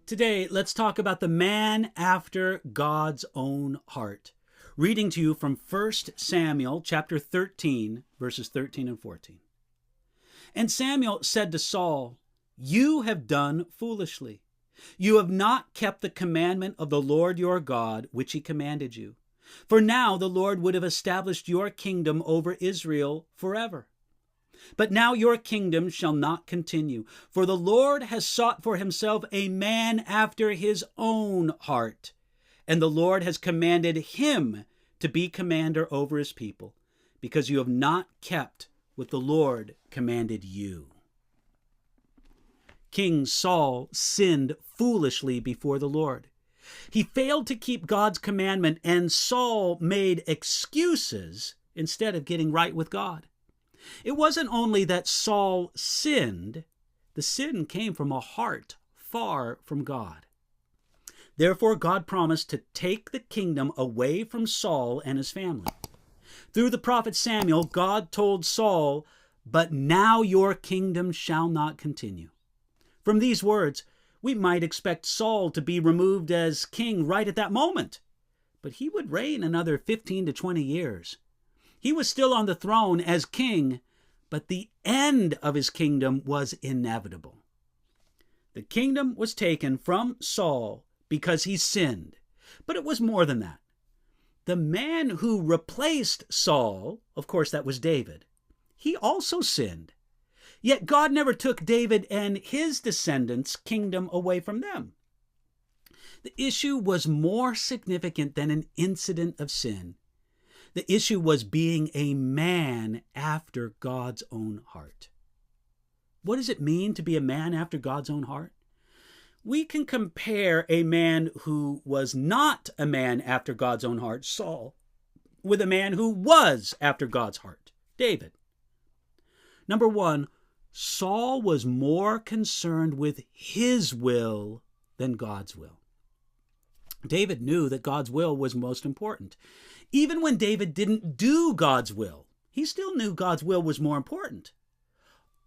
Today, let's talk about the man after God's own heart. Reading to you from 1 Samuel chapter 13, verses 13 and 14. And Samuel said to Saul, "You have done foolishly. You have not kept the commandment of the Lord your God, which he commanded you. For now the Lord would have established your kingdom over Israel forever. But now your kingdom shall not continue, for the Lord has sought for himself a man after his own heart, and the Lord has commanded him to be commander over his people, because you have not kept what the Lord commanded you." King Saul sinned foolishly before the Lord. He failed to keep God's commandment, and Saul made excuses instead of getting right with God. It wasn't only that Saul sinned, the sin came from a heart far from God. Therefore, God promised to take the kingdom away from Saul and his family. Through the prophet Samuel, God told Saul, "But now your kingdom shall not continue." From these words, we might expect Saul to be removed as king right at that moment, but he would reign another 15 to 20 years. He was still on the throne as king, but the end of his kingdom was inevitable. The kingdom was taken from Saul because he sinned, but it was more than that. The man who replaced Saul, of course that was David, he also sinned. Yet God never took David and his descendants' kingdom away from them. The issue was more significant than an incident of sin. The issue was being a man after God's own heart. What does it mean to be a man after God's own heart? We can compare a man who was not a man after God's own heart, Saul, with a man who was after God's heart, David. Number one, Saul was more concerned with his will than God's will. David knew that God's will was most important. Even when David didn't do God's will, he still knew God's will was more important.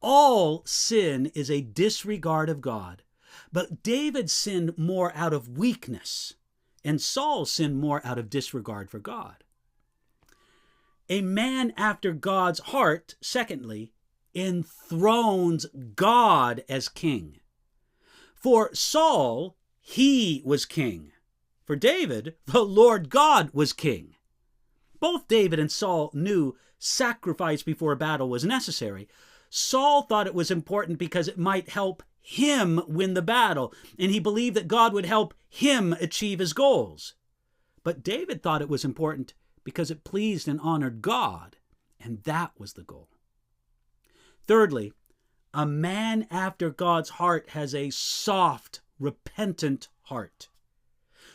All sin is a disregard of God, but David sinned more out of weakness, and Saul sinned more out of disregard for God. A man after God's heart, secondly, enthrones God as king. For Saul, he was king. For David, the Lord God was king. Both David and Saul knew sacrifice before battle was necessary. Saul thought it was important because it might help him win the battle, and he believed that God would help him achieve his goals. But David thought it was important because it pleased and honored God, and that was the goal. Thirdly, a man after God's heart has a soft, repentant heart.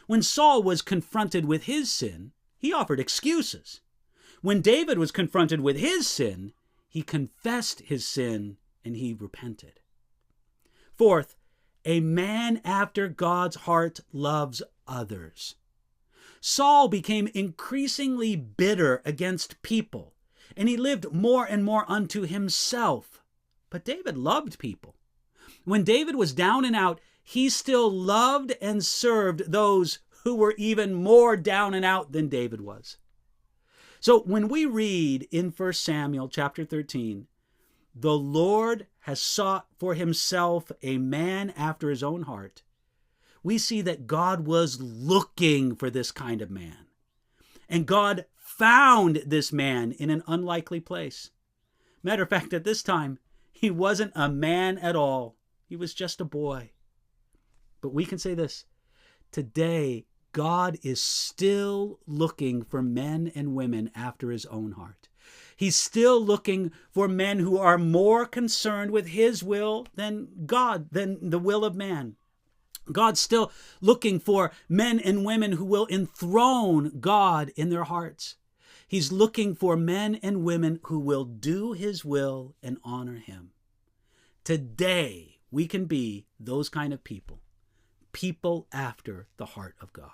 When Saul was confronted with his sin, he offered excuses. When David was confronted with his sin, he confessed his sin and he repented. Fourth, a man after God's heart loves others. Saul became increasingly bitter against people, and he lived more and more unto himself. But David loved people. When David was down and out, he still loved and served those who were even more down and out than David was. So when we read in 1 Samuel chapter 13, the Lord has sought for himself a man after his own heart, we see that God was looking for this kind of man. And God found this man in an unlikely place. Matter of fact, at this time, he wasn't a man at all. He was just a boy. But we can say this: today, God is still looking for men and women after his own heart. He's still looking for men who are more concerned with his will than God, than the will of man. God's still looking for men and women who will enthrone God in their hearts. He's looking for men and women who will do his will and honor him. Today, we can be those kind of people, people after the heart of God.